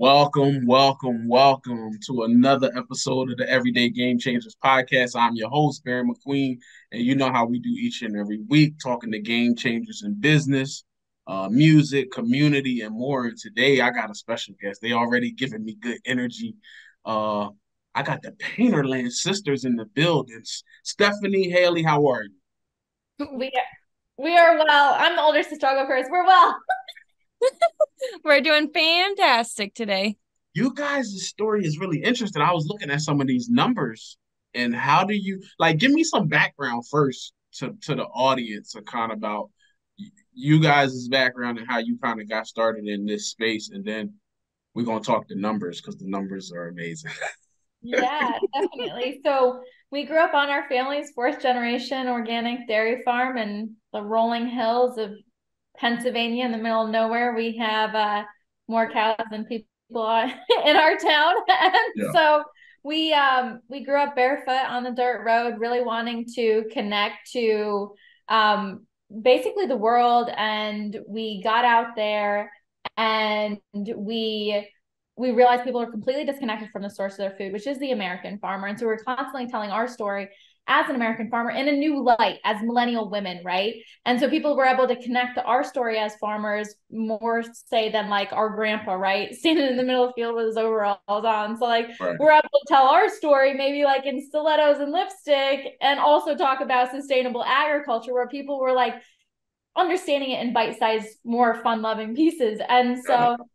Welcome to another episode of the Everyday Game Changers podcast. I'm your host, Barion McQueen, and you know how we do each and every week, talking to game changers in business, music, community, and more. And today I got a special guest. They already giving me good energy. Uh, I got the Painterland Sisters in the buildings. Stephanie, Hayley, how are you? We we are well. I'm the older sister. I'll go first. We're well. We're doing fantastic today. You guys' story is really interesting. I was looking at some of these numbers, and how do you like give me some background first to the audience and kind of about you guys' background and how you kind of got started in this space, and then we're gonna talk the numbers because the numbers are amazing. Yeah, definitely. So we grew up on our family's fourth generation organic dairy farm in the rolling hills of Pennsylvania in the middle of nowhere. We have more cows than people in our town. And Yeah. so we grew up barefoot on the dirt road, really wanting to connect to basically the world. And we got out there and we realized people are completely disconnected from the source of their food, which is the American farmer. And so we're constantly telling our story as an American farmer in a new light as millennial women, right? And so people were able to connect to our story as farmers more, say, than like our grandpa, right? Standing in the middle of the field with his overalls on. So like Right. we're able to tell our story maybe like in stilettos and lipstick, and also talk about sustainable agriculture where people were like understanding it in bite-sized, more fun-loving pieces. And Got it. so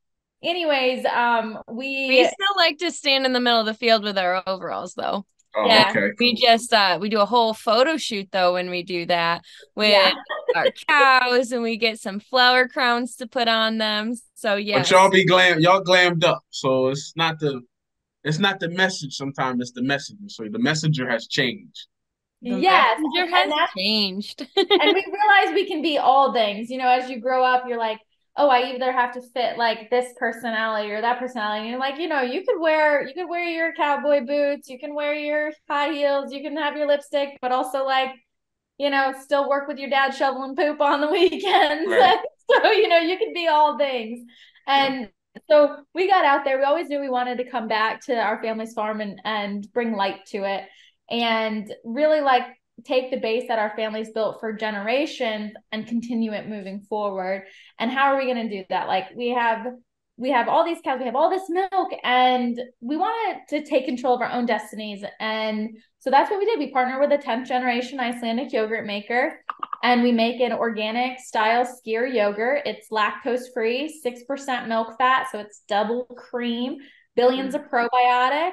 anyways, We we still like to stand in the middle of the field with our overalls, though. Oh, Yeah, okay, we cool. just we do a whole photo shoot though when we do that yeah. with our cows, and we get some flower crowns to put on them. So But yes, y'all glammed up. So it's not the message sometimes, it's the messenger. So the messenger has changed. the Yes, messenger and has that's changed. and we realize we can be all things. You know, as you grow up, you're like, oh, I either have to fit like this personality or that personality. And you're like, you could wear your cowboy boots, you can wear your high heels, you can have your lipstick, but also like, still work with your dad shoveling poop on the weekends. Right. So, you can be all things. Yeah. And so we got out there. We always knew we wanted to come back to our family's farm and bring light to it and really like take the base that our families built for generations and continue it moving forward. And how are we going to do that? Like we have all these cows, we have all this milk, and we wanted to take control of our own destinies. And so that's what we did. We partnered with a 10th generation Icelandic yogurt maker, and we make an organic style Skyr yogurt. It's lactose-free, 6% milk fat, so it's double cream, billions of probiotics,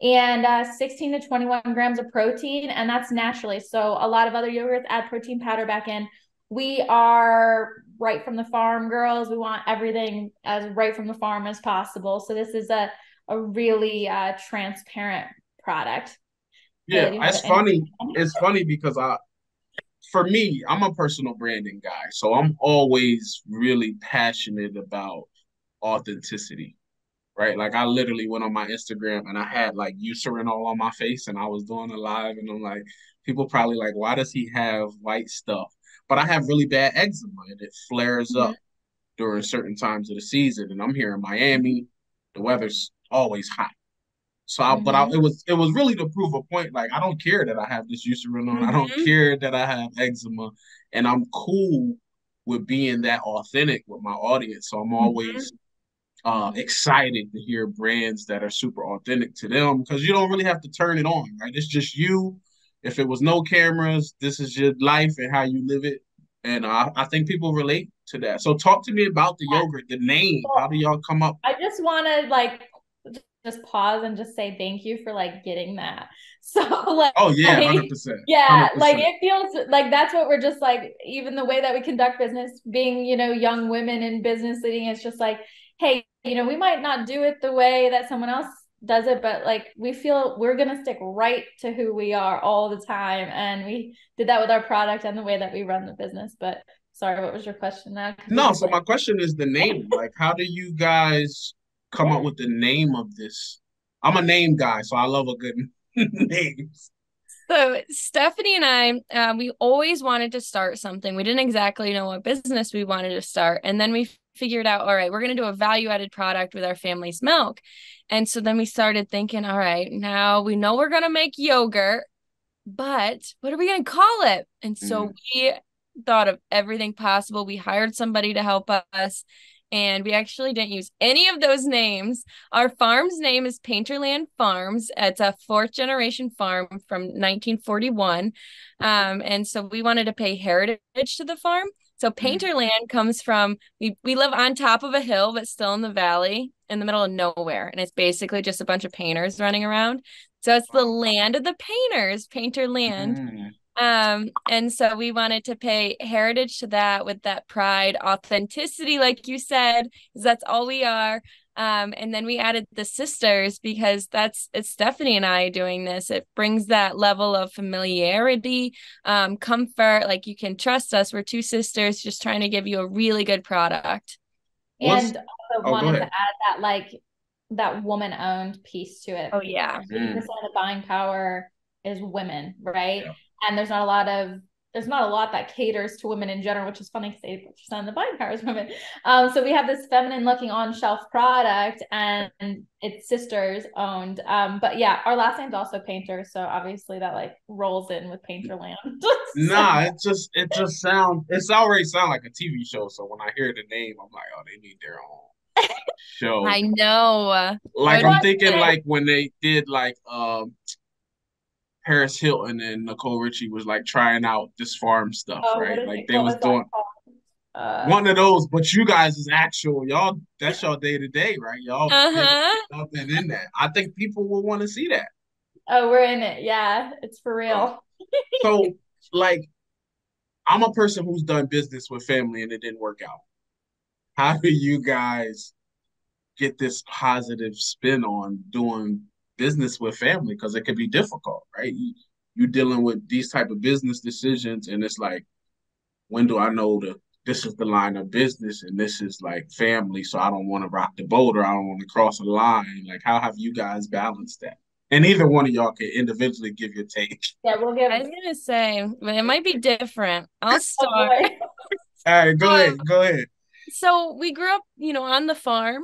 and 16 to 21 grams of protein, and that's naturally. So a lot of other yogurts add protein powder back in. We are right from the farm girls. We want everything as right from the farm as possible. So this is a really transparent product. Yeah, Haley, do you have it's any? funny. It's funny because for me, I'm a personal branding guy, so I'm always really passionate about authenticity, right? Like I literally went on my Instagram and I had like eucerin all on my face and I was doing a live and I'm like, people probably like, why does he have white stuff? But I have really bad eczema and it flares Mhm. up during certain times of the season. And I'm here in Miami, the weather's always hot. Mhm. It was really to prove a point. Like I don't care that I have this eucerin on. I don't Hmm. care that I have eczema, and I'm cool with being that authentic with my audience. So I'm Hmm. always excited to hear brands that are super authentic to them because you don't really have to turn it on, right? It's just you. If it was no cameras, this is your life and how you live it. And I think people relate to that. So talk to me about the yogurt, the name. How Well, do y'all come up? I just want to like just pause and just say thank you for like getting that. So Oh yeah, like 100%, yeah, like 100%. it feels like that's what we're just like, even the way that we conduct business, being, young women in business leading, it's just like, hey, we might not do it the way that someone else does it, but like we feel we're gonna stick right to who we are all the time. And we did that with our product and the way that we run the business. But sorry, what was your question now? No, Completely so blank. my question is the name. Like, how do you guys come up Yeah. with the name of this? I'm a name guy, so I love a good name. So Stephanie and I, we always wanted to start something. We didn't exactly know what business we wanted to start. And then we figured out, all right, we're going to do a value-added product with our family's milk. And so then we started thinking, all right, now we know we're going to make yogurt, but what are we going to call it? And so we thought of everything possible. We hired somebody to help us, and we actually didn't use any of those names. Our farm's name is Painterland Farms. It's a fourth generation farm from 1941. And so we wanted to pay heritage to the farm. So Painterland comes from, we live on top of a hill, but still in the valley in the middle of nowhere. And it's basically just a bunch of painters running around. So it's the land of the painters, Painterland. And so we wanted to pay heritage to that with that pride, authenticity, like you said, because that's all we are. And then we added the sisters because it's Stephanie and I doing this. It brings that level of familiarity, comfort, like you can trust us. We're two sisters just trying to give you a really good product. And also wanted to add that that woman-owned piece to it. Oh yeah. 80% of the buying power is women, right? Yeah. And there's not a lot that caters to women in general, which is funny because 80% of the buying power is women. So we have this feminine looking on-shelf product, and it's sisters owned. But yeah, our last name's also Painter, so obviously that rolls in with Painterland. Nah, it already sound like a TV show. So when I hear the name, I'm like, oh, they need their own show. I know. I'm thinking when they did Paris Hilton and Nicole Richie was trying out this farm stuff, right? They was doing one of those, but you guys is actual, y'all, that's y'all day to day, right? Y'all nothing in that. I think people will want to see that. Oh, we're in it. Yeah, it's for real. So I'm a person who's done business with family and it didn't work out. How do you guys get this positive spin on doing business with family? Because it could be difficult, right? You dealing with these type of business decisions, and it's when do I know this is the line of business and this is family, so I don't want to rock the boat or I don't want to cross a line. How have you guys balanced that? And either one of y'all can individually give your take. Yeah, we'll give. I was gonna say, but it might be different. I'll start. Oh, all right, go ahead. So we grew up, on the farm.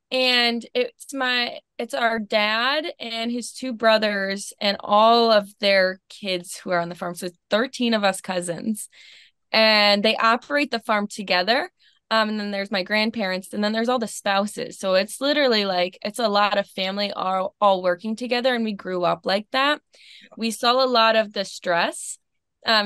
And it's our dad and his two brothers and all of their kids who are on the farm. So 13 of us cousins, and they operate the farm together. And then there's my grandparents, and then there's all the spouses. So it's literally it's a lot of family all working together. And we grew up like that. We saw a lot of the stress.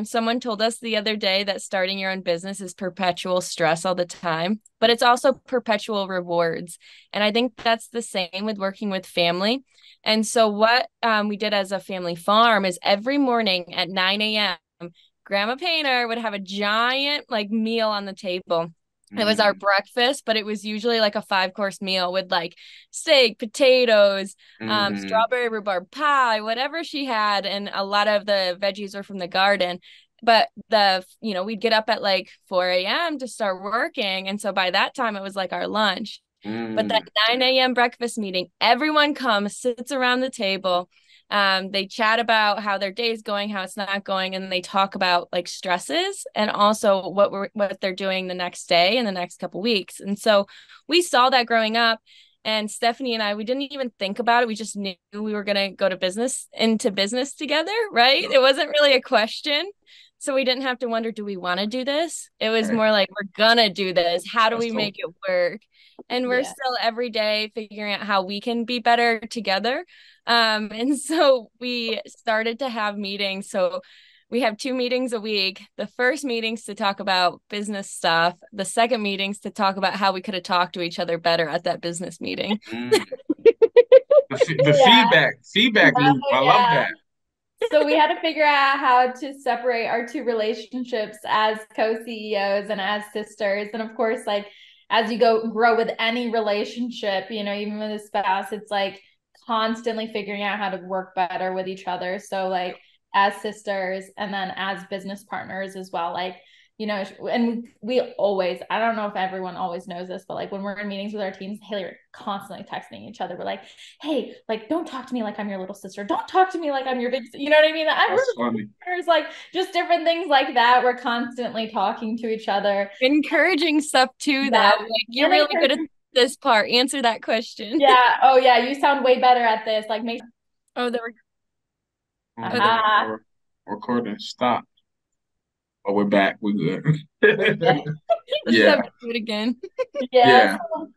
Someone told us the other day that starting your own business is perpetual stress all the time, but it's also perpetual rewards. And I think that's the same with working with family. And so what we did as a family farm is every morning at 9 a.m., Grandma Painter would have a giant meal on the table. It was our breakfast, but it was usually a 5-course meal with steak, potatoes, strawberry rhubarb pie, whatever she had. And a lot of the veggies were from the garden. But we'd get up at 4 a.m. to start working. And so by that time, it was our lunch. But that 9 a.m. breakfast meeting, everyone comes, sits around the table. They chat about how their day's going, how it's not going, and they talk about stresses and also what they're doing the next day and the next couple weeks. And so we saw that growing up, and Stephanie and I, we didn't even think about it. We just knew we were going to go into business together, right? It wasn't really a question. So we didn't have to wonder, do we want to do this? It was more we're going to do this. How do we make it work? And we're still every day figuring out how we can be better together. And so we started to have meetings. So we have 2 meetings a week. The first meeting's to talk about business stuff. The second meeting's to talk about how we could have talked to each other better at that business meeting. The feedback loop. I love that. So we had to figure out how to separate our 2 relationships as co-CEOs and as sisters. And of course, as you grow with any relationship, even with a spouse, it's constantly figuring out how to work better with each other. So as sisters and then as business partners as well, you know, and we always, I don't know if everyone always knows this, but like when we're in meetings with our teams, Hayley are constantly texting each other. We're like, hey, like, don't talk to me like I'm your little sister. Don't talk to me like I'm your big, you know what I mean? That's funny. There's like just different things like that. We're constantly talking to each other. Encouraging stuff too, though. Like, you're really good at this part. Answer that question. Yeah. Oh yeah. You sound way better at this. Like make. Oh, there we go. Our recording stopped. Oh, we're back. We're good. Yeah. Do it again. Yeah. So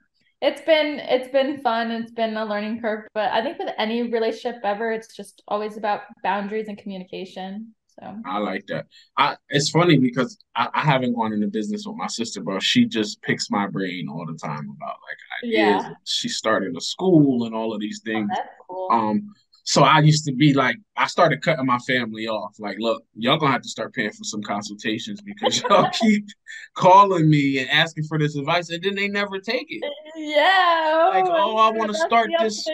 it's been fun. It's been a learning curve, but I think with any relationship ever, it's just always about boundaries and communication. So I like that. It's funny because I haven't gone into business with my sister, but she just picks my brain all the time about like ideas. Yeah. She started a school and all of these things. Oh, that's cool. So I used to be like, I started cutting my family off. Like, look, y'all gonna have to start paying for some consultations because y'all keep calling me and asking for this advice, and then they never take it. Yeah. Like, oh, I want to start this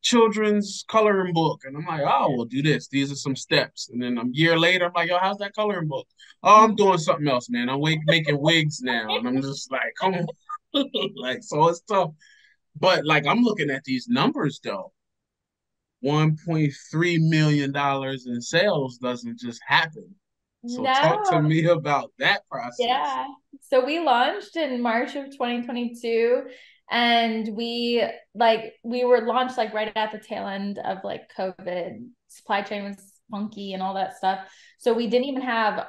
children's coloring book. And I'm like, oh, we'll do this. These are some steps. And then a year later, I'm like, yo, how's that coloring book? Oh, I'm doing something else, man. I'm making wigs now. And I'm just like, come on. Like, so it's tough. But like, I'm looking at these numbers though. $1.3 million in sales doesn't just happen. So talk to me about that process. Yeah. So we launched in March of 2022. And we were launched like right at the tail end of like COVID. Supply chain was funky and all that stuff. So we didn't even have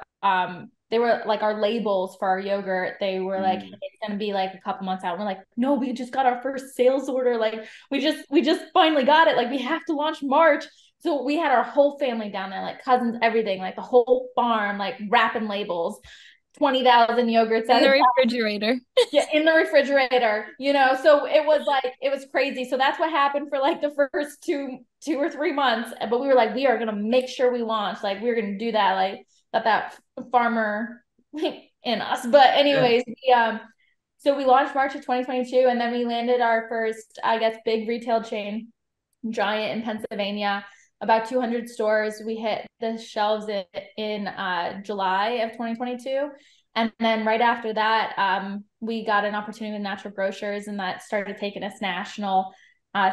they were like our labels for our yogurt. They were like, hey, it's gonna be like a couple months out. And we're like, no, we just got our first sales order. Like we just finally got it. Like we have to launch March. So we had our whole family down there, like cousins, everything, like the whole farm, like wrapping labels. 20,000 yogurts in the refrigerator. Yeah, in the refrigerator, you know. So it was crazy. So that's what happened for like the first two or 3 months. But we were like, we are gonna make sure we launch. Like we're gonna do that. Like that farmer in us. But anyways, so we launched March of 2022, and then we landed our first, I guess, big retail chain, Giant in Pennsylvania. About 200 stores. We hit the shelves in July of 2022. And then right after that, we got an opportunity with Natural Grocers, and that started taking us national.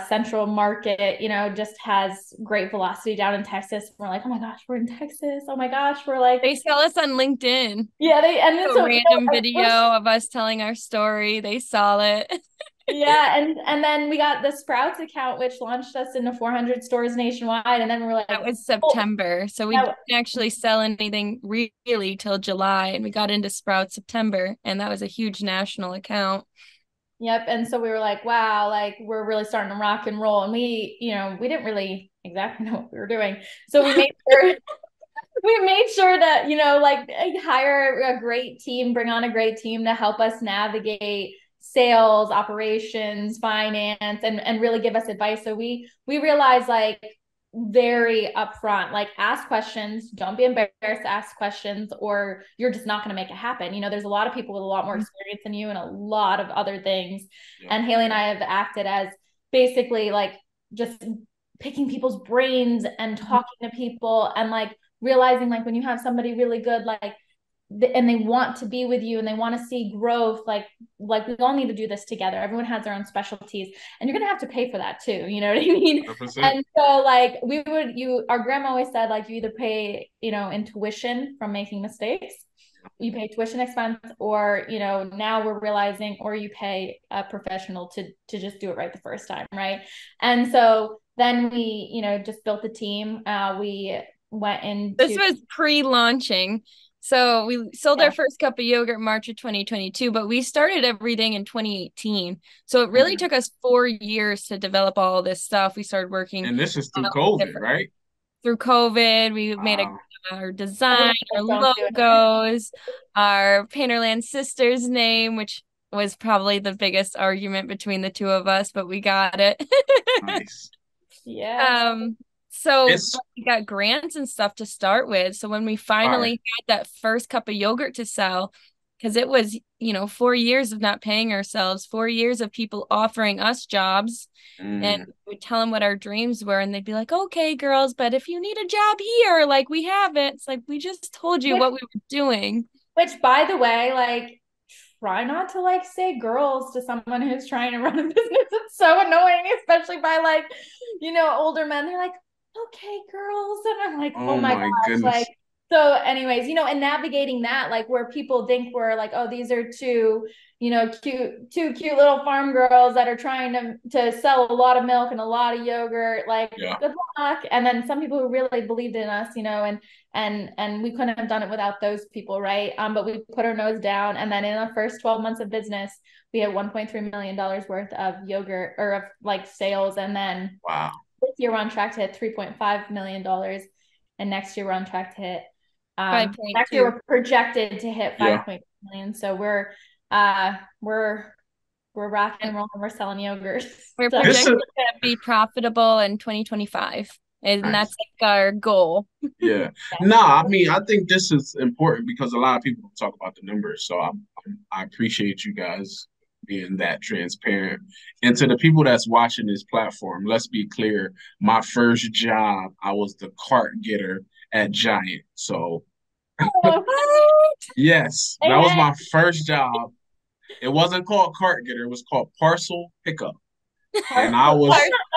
Central Market, you know, just has great velocity down in Texas. We're like, oh my gosh, we're in Texas. Oh my gosh, we're like, they saw us on LinkedIn. Yeah, and then a random video of us telling our story. They saw it. Yeah, and then we got the Sprouts account, which launched us into 400 stores nationwide, and then we're like, that was September, so we didn't actually sell anything really till July, and we got into Sprouts September, and that was a huge national account. Yep, and so we were like, wow, like we're really starting to rock and roll, and we didn't really exactly know what we were doing, so we made sure. We made sure that, you know, like hire a great team, bring on a great team to help us navigate sales, operations, finance, and really give us advice. So we realized like very upfront, like ask questions, don't be embarrassed to ask questions, or you're just not going to make it happen. You know, there's a lot of people with a lot more experience than you and a lot of other things. Yeah. And Hayley and I have acted as basically like just picking people's brains and talking to people and like realizing like when you have somebody really good, like, and they want to be with you and they want to see growth, like we all need to do this together. Everyone has their own specialties, and you're going to have to pay for that too. You know what I mean? 100%. And so like our grandma always said, like, you either pay, you know, in tuition from making mistakes, you pay tuition expense, or, you know, now we're realizing, or you pay a professional to just do it right the first time. Right. And so then we, you know, just built the team. We went into, this was pre-launching. So we sold our first cup of yogurt March of 2022, but we started everything in 2018. So it really took us 4 years to develop all this stuff. We started working. And this is through COVID, right? Through COVID, we made our design, our logos, our Painterland Sisters name, which was probably the biggest argument between the two of us, but we got it. Nice. Yeah. So we got grants and stuff to start with. So when we finally had that first cup of yogurt to sell, because it was, you know, 4 years of not paying ourselves, 4 years of people offering us jobs, and we'd tell them what our dreams were, and they'd be like, okay, girls, but if you need a job here, like, we have it. It's like, we just told you what we were doing. Which, by the way, like, try not to like say girls to someone who's trying to run a business. It's so annoying, especially by like, older men. They're like, okay, girls. And I'm like, oh Oh my my gosh. Like, goodness. so anyways, and navigating that, like where people think we're like, oh, these are two cute little farm girls that are trying to sell a lot of milk and a lot of yogurt, like Yeah. good luck. And then some people who really believed in us, and we couldn't have done it without those people, right? But we put our nose down, and then in the first 12 months of business, we had $1.3 million worth of yogurt or of like sales. And then Wow. this year we're on track to hit $3.5 million, and next year we're on track to hit 5.2. next year we're projected to hit Yeah. 5.2 million. So we're rocking and rolling. We're selling yogurt. We're So, projected to be profitable in 2025, and Nice. that's like our goal. Yeah. No, I mean, I think this is important because a lot of people don't talk about the numbers. So I appreciate you guys being that transparent. And to the people that's watching this platform, let's be clear. My first job, I was the cart getter at Giant. So What? yes, that was my first job. It wasn't called cart getter, it was called parcel pickup. And I was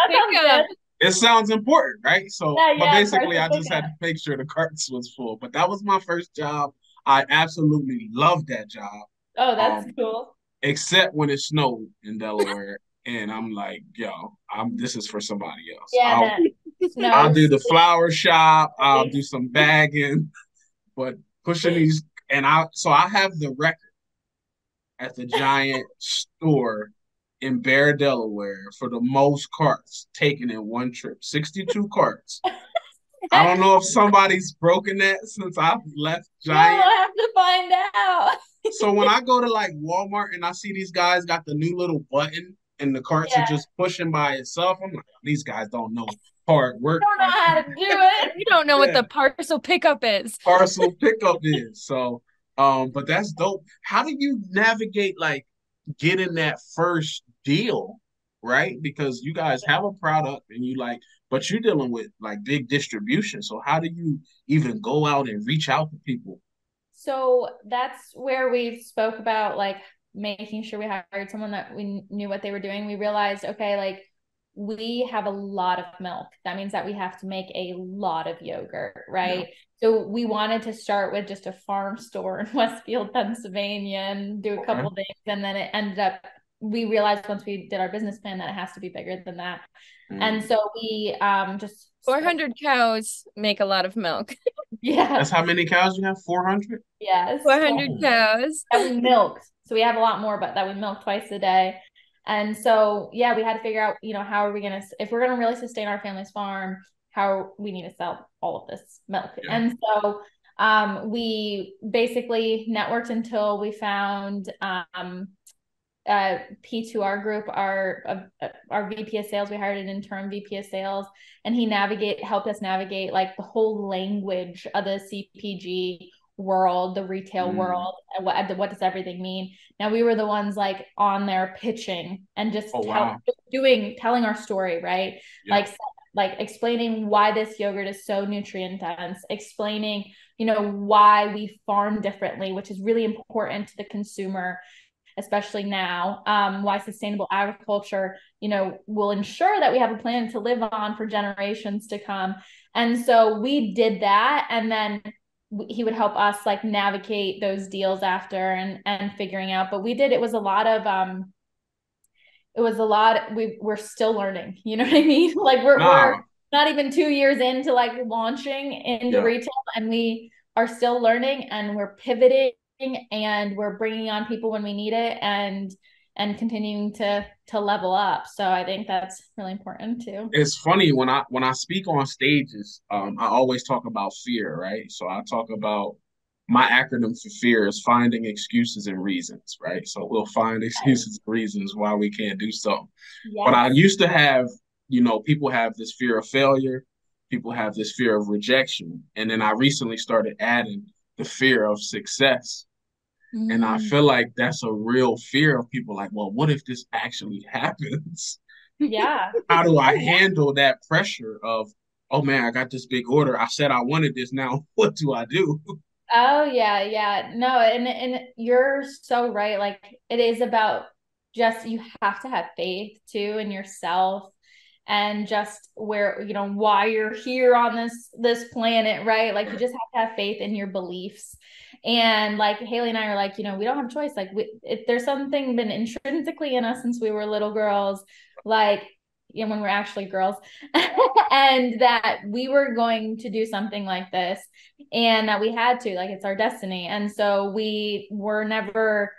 Pickup. it sounds important, right? So, Yeah, but yeah, basically, I parcel just had pickup. to make sure the carts was full. But that was my first job. I absolutely loved that job, Oh, that's um, cool. except when it snowed in Delaware, and I'm like, yo, this is for somebody else. Yeah, that I'll snows. do the flower shop. I'll do some bagging, but pushing these, and I have the record at the Giant store in Bear, Delaware, for the most carts taken in one trip. 62 carts. I don't know if somebody's broken that since I've left Well, Giant. we'll have to find out. So when I go to like Walmart and I see these guys got the new little button and the carts are Yeah, just pushing by itself, I'm like, these guys don't know hard work. don't know how to do it. You don't know what Yeah, the parcel pickup is. parcel pickup is. So, but that's dope. How do you navigate like getting that first deal, right? Because you guys have a product and you like, but you're dealing with like big distribution. So how do you even go out and reach out to people? So that's where we spoke about like making sure we hired someone that we knew what they were doing. We realized, okay, like we have a lot of milk. That means that we have to make a lot of yogurt, Yeah. right? So we wanted to start with just a farm store in Westfield, Pennsylvania, and do a Okay. couple things. And then it ended up, we realized once we did our business plan that it has to be bigger than that. And Mm. so we just 400 cows make a lot of milk. That's yeah, how many cows you have? 400? yes. 400 Oh, cows. That we milked. So we have a lot more, but that we milk twice a day. And so, yeah, we had to figure out, how are we going to, if we're going to really sustain our family's farm, how we need to sell all of this milk. yeah. And so we basically networked until we found P2R group, our VP of sales. We hired an interim VP of sales, and he helped us navigate like the whole language of the CPG world, the retail Mm. world, and what does everything mean. Now we were the ones like on there pitching and just Oh, wow. telling our story, right? Yeah. Like explaining why this yogurt is so nutrient dense, explaining why we farm differently, which is really important to the consumer, especially now, why sustainable agriculture, will ensure that we have a planet to live on for generations to come. And so we did that. And then he would help us like navigate those deals after and figuring out, but it was a lot of, we're still learning, you know what I mean? Like we're Nah. not even 2 years into like launching into Yeah. retail, and we are still learning, and we're pivoting, and we're bringing on people when we need it, and continuing to level up. So I think that's really important too. It's funny when I speak on stages, I always talk about fear, right? So I talk about my acronym for fear is finding excuses and reasons, right? So we'll find excuses and reasons why we can't do so. But I Yes. used to have, people have this fear of failure, people have this fear of rejection, and then I recently started adding the fear of success. And I Mm. feel like that's a real fear of people like, well, what if this actually happens? Yeah. How do I Oh, yeah. handle that pressure of, oh man, I got this big order. I said I wanted this now. What do I do? Oh yeah, yeah. No, and you're so right. Like it is about just you have to have faith too in yourself and just where why you're here on this planet, right? Like you just have to have faith in your beliefs. And like Hayley and I are like, we don't have a choice. Like there's something been intrinsically in us since we were little girls, like when we're actually girls, and that we were going to do something like this and that we had to, like, it's our destiny. And so we were I'd say never,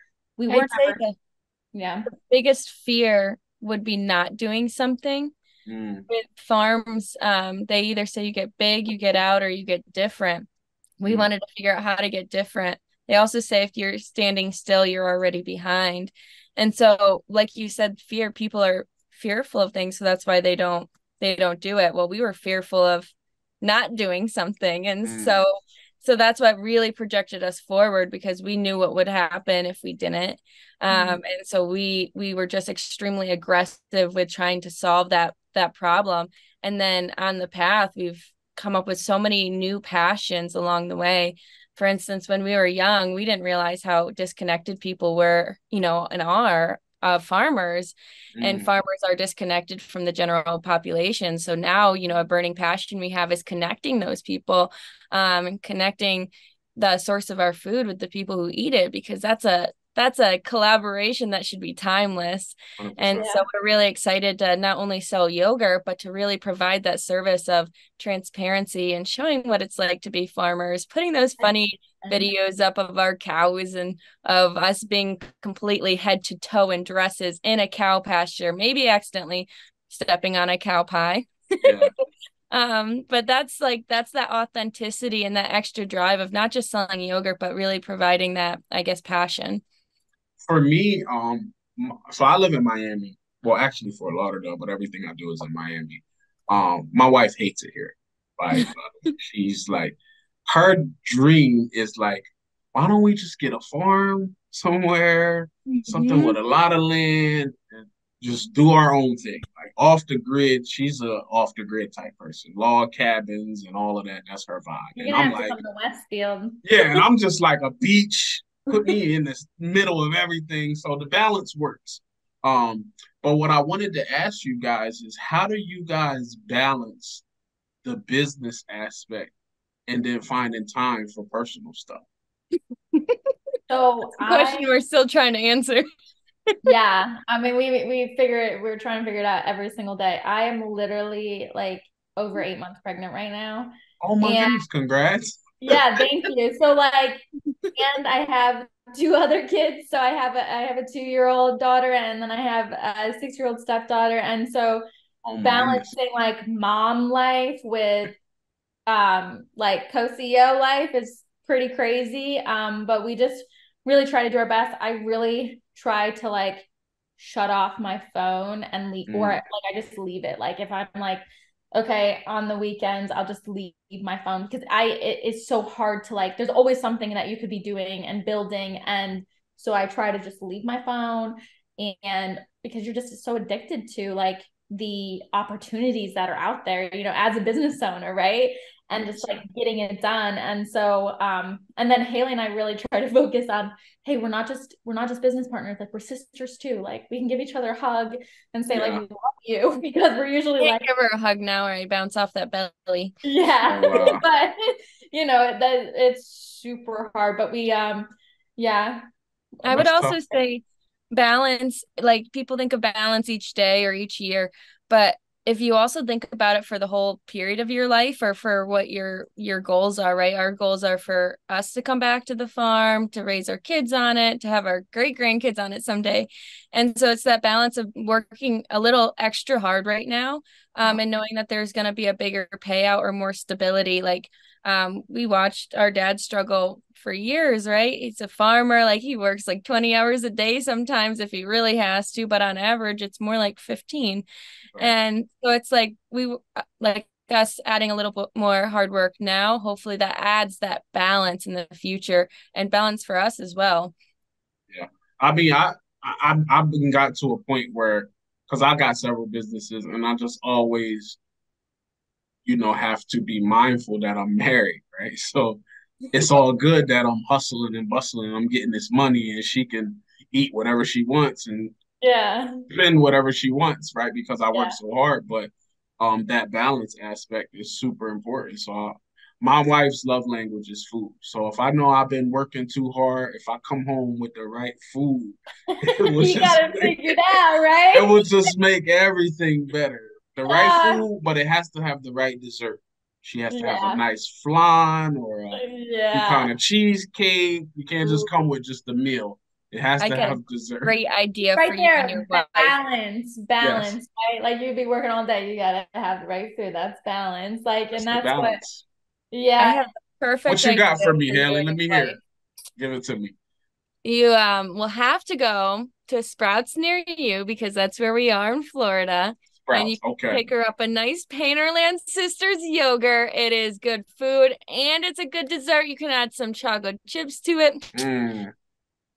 yeah. the biggest fear would be not doing something. With farms, they either say you get big, you get out, or you get different. We wanted to figure out how to get different. They also say if you're standing still, you're already behind. And so, like you said, fear, people are fearful of things, so that's why they don't do it. Well, we were fearful of not doing something. And so that's what really projected us forward, because we knew what would happen if we didn't. And so we were just extremely aggressive with trying to solve that problem. And then on the path, we've come up with so many new passions along the way. For instance, when we were young, we didn't realize how disconnected people were, and are farmers, and farmers are disconnected from the general population. So now, a burning passion we have is connecting those people, and connecting the source of our food with the people who eat it, because that's a collaboration that should be timeless. 100%. And so we're really excited to not only sell yogurt, but to really provide that service of transparency and showing what it's like to be farmers, putting those funny videos up of our cows and of us being completely head to toe in dresses in a cow pasture, maybe accidentally stepping on a cow pie. Yeah. But that's that authenticity and that extra drive of not just selling yogurt, but really providing that, I guess, passion. For me, so I live in Miami. Well, actually, Fort Lauderdale, but everything I do is in Miami. My wife hates it here. Like, she's like, her dream is like, why don't we just get a farm somewhere, something with a lot of land, and just do our own thing, like off the grid. She's a off the grid type person, log cabins and all of that. That's her vibe. You're And gonna I'm have to like, come to Westfield. yeah, and I'm just like a beach. Put me in the middle of everything, so the balance works. Um, but what I wanted to ask you guys is, how do you guys balance the business aspect and then finding time for personal stuff? So The question we're still trying to answer. yeah, I mean, we're trying to figure it out every single day. I am literally like over 8 months pregnant right now. Oh my And goodness, congrats. yeah, thank you. So like, and I have two other kids. So I have a 2-year-old daughter, and then I have a 6-year-old stepdaughter. And so Oh my goodness. balancing like mom life with like co-CEO life is pretty crazy. But we just really try to do our best. I really try to like shut off my phone and leave, or like I just leave it. Like if I'm like, okay, on the weekends, I'll just leave my phone, because it's so hard to like, there's always something that you could be doing and building. And so I try to just leave my phone, and because you're just so addicted to like the opportunities that are out there, as a business owner, right? And just like getting it done. And so and then Hayley and I really try to focus on, hey, we're not just business partners, like we're sisters too. Like we can give each other a hug and say like we love you, because we're usually I like, give her a hug now, or I bounce off that belly. yeah. Oh, wow. But that it's super hard. But we yeah. I would That's also tough. say balance, like people think of balance each day or each year, but if you also think about it for the whole period of your life, or for what your goals are, right? Our goals are for us to come back to the farm, to raise our kids on it, to have our great grandkids on it someday. And so it's that balance of working a little extra hard right now, and knowing that there's going to be a bigger payout or more stability. Like we watched our dad struggle for years, right? He's a farmer, like he works like 20 hours a day sometimes if he really has to, but on average it's more like 15. And so it's like like us adding a little bit more hard work now, hopefully that adds that balance in the future, and balance for us as well. Yeah. I mean, I've been got to a point where, because I got several businesses, and I just always, have to be mindful that I'm married, right? So it's all good that I'm hustling and bustling. I'm getting this money, and she can eat whatever she wants and Yeah. spend whatever she wants, right? Because I work Yeah. so hard. But that balance aspect is super important. So my wife's love language is food. So if I know I've been working too hard, if I come home with the right food, it will You just gotta figure it out, it right? will just make everything better. The right Uh, food, but it has to have the right dessert. She has to have a yeah. nice flan or some kind Yeah. of cheesecake. You can't just come with just the meal. It has I to get a have dessert. great idea for Right you and your there, wife. Yes, balance, right? Like you'd be working all day, you gotta have the right food. That's balance. Like, that's and the that's what, balance. I yeah. have the What perfect you got idea for me, for you Haley? and Let your me hear wife. it. Give it to me. You will have to go to Sprouts near you because that's where we are in Florida. And you Sprouts. can Okay. pick her up a nice Painterland Sisters yogurt. It is good food and it's a good dessert. You can add some chocolate chips to it. Mm.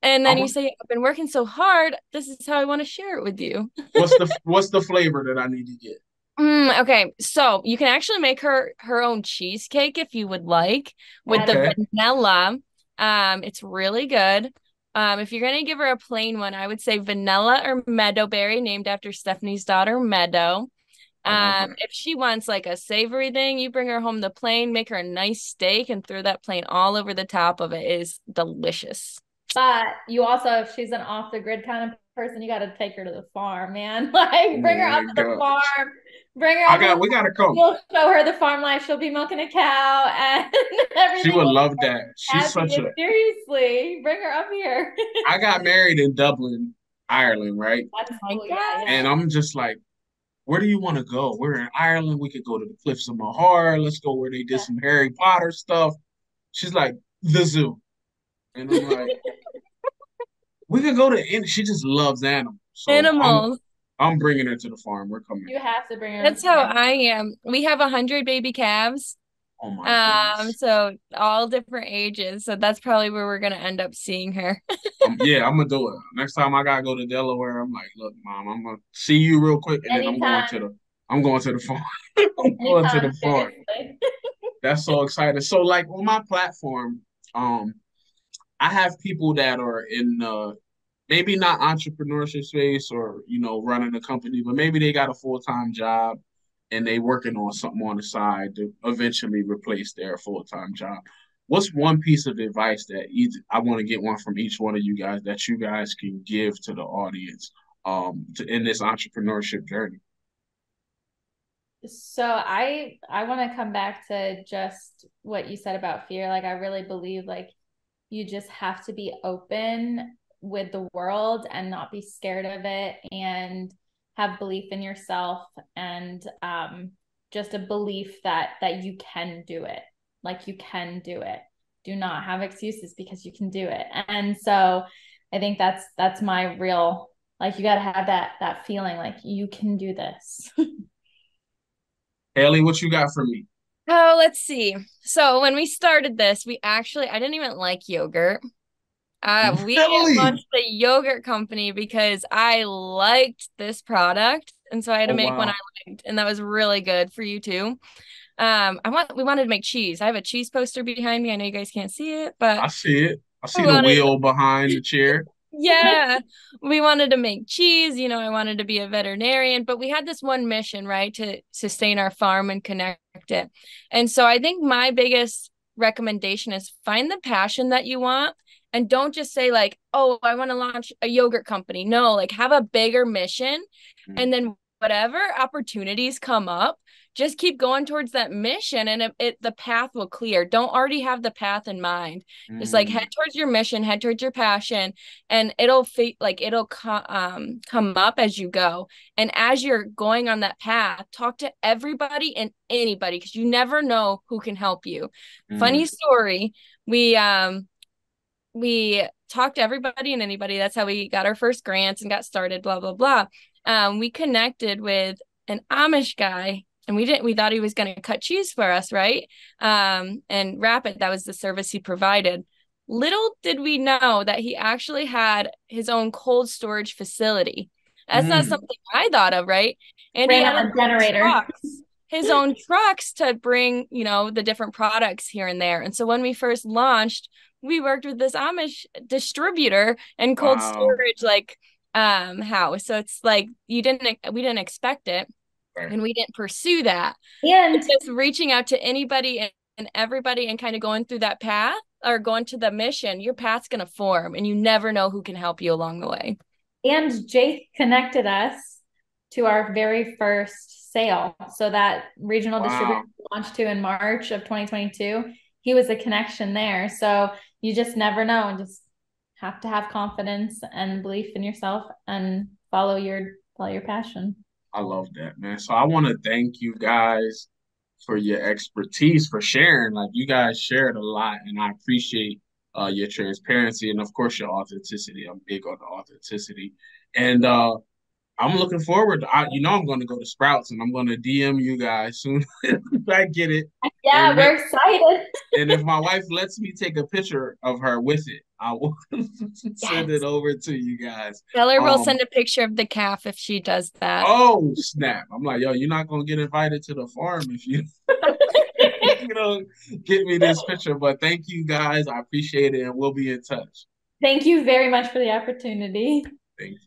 And then I'm you a, say, I've been working so hard. This is how I want to share it with you. what's the flavor that I need to get? Okay, so you can actually make her own cheesecake if you would like with That is the Okay. vanilla. It's really good. If you're gonna give her a plain one, I would say vanilla or meadowberry, named after Stephanie's daughter, Meadow. Okay. If she wants like a savory thing, you bring her home the plain, make her a nice steak, and throw that plain all over the top of it. It is delicious. But you also, if she's an off the grid kind of person, you got to take her to the farm, man. Like, bring Oh her up my to the gosh. farm. Bring her up to the We gotta farm. come. We'll show her the farm life. She'll be milking a cow, and She everything would will be love that. She's happy. such And a seriously, bring her up here. I got married in Dublin, Ireland, right? That's Oh my cool. Yeah, yeah. And gosh. I'm just like, where do you want to go? We're in Ireland. We could go to the Cliffs of Moher. Let's go where they did Yeah. some Harry Potter stuff. She's like, the zoo. And I'm like, we could go to, and she just loves animals. So Animals. I'm bringing her to the farm. We're coming. You have to bring her to That's the how farm. I am. We have 100 baby calves. Oh my goodness. So all different ages. So that's probably where we're gonna end up seeing her. Yeah, I'm gonna do it. Next time I gotta go to Delaware, I'm like, look, mom, I'm gonna see you real quick, and then Anytime. I'm going to the farm. I'm going to Anytime. the farm. Seriously. That's so exciting. So like on my platform, I have people that are in maybe not entrepreneurship space or running a company, but maybe they got a full-time job and they working on something on the side to eventually replace their full-time job. What's one piece of advice that I want to get one from each one of you guys that you guys can give to the audience in this entrepreneurship journey? So I want to come back to just what you said about fear. Like I really believe like you just have to be open with the world and not be scared of it and have belief in yourself and just a belief that you can do it. Like you can do it. Do not have excuses because you can do it. And so I think that's my real, like you got to have that feeling like you can do this. Haley, what you got for me? Oh, let's see. So when we started this, I didn't even like yogurt. We Really? launched a yogurt company because I liked this product, and so I had to Oh make one I wow. liked, and that was really good for you too. We wanted to make cheese. I have a cheese poster behind me. I know you guys can't see it, but I see it. I we see the wanted, wheel behind the chair. yeah, we wanted to make cheese. I wanted to be a veterinarian, but we had this one mission, right, to sustain our farm and connect it. And so I think my biggest recommendation is find the passion that you want and don't just say like, "Oh, I want to launch a yogurt company." No, like have a bigger mission Mm, and then whatever opportunities come up, just keep going towards that mission and the path will clear. Don't already have the path in mind. Just like head mm, towards your mission, head towards your passion, and it'll come up as you go. And as you're going on that path, talk to everybody and anybody because you never know who can help you. Funny mm, story, we talked to everybody and anybody. That's how we got our first grants and got started, blah, blah, blah. We connected with an Amish guy and we thought he was going to cut cheese for us, right? And wrap it. That was the service he provided. Little did we know that he actually had his own cold storage facility. That's not mm. something I thought of, right? And he Ran had on a generator. trucks. his own trucks to bring, the different products here and there. And so when we first launched, we worked with this Amish distributor and cold storage house. So it's like we didn't expect it. Right. And we didn't pursue that. And just reaching out to anybody and everybody and kind of going through that path or going to the mission, your path's going to form and you never know who can help you along the way. And Jake connected us to our very first sale. So that regional distributor we launched to in March of 2022, he was a connection there. So you just never know, and just have to have confidence and belief in yourself and follow your passion. I love that, man. So I want to thank you guys for your expertise, for sharing. Like, you guys shared a lot, and I appreciate your transparency and, of course, your authenticity. I'm big on the authenticity. And I'm looking forward. I'm going to go to Sprouts, and I'm going to DM you guys soon if I get it. Yeah, we're excited. And if my wife lets me take a picture of her with it, I will send it over to you guys. Tell her we'll send a picture of the calf if she does that. Oh, snap. I'm like, yo, you're not going to get invited to the farm if you don't get me this picture. But thank you, guys. I appreciate it, and we'll be in touch. Thank you very much for the opportunity. Thank you.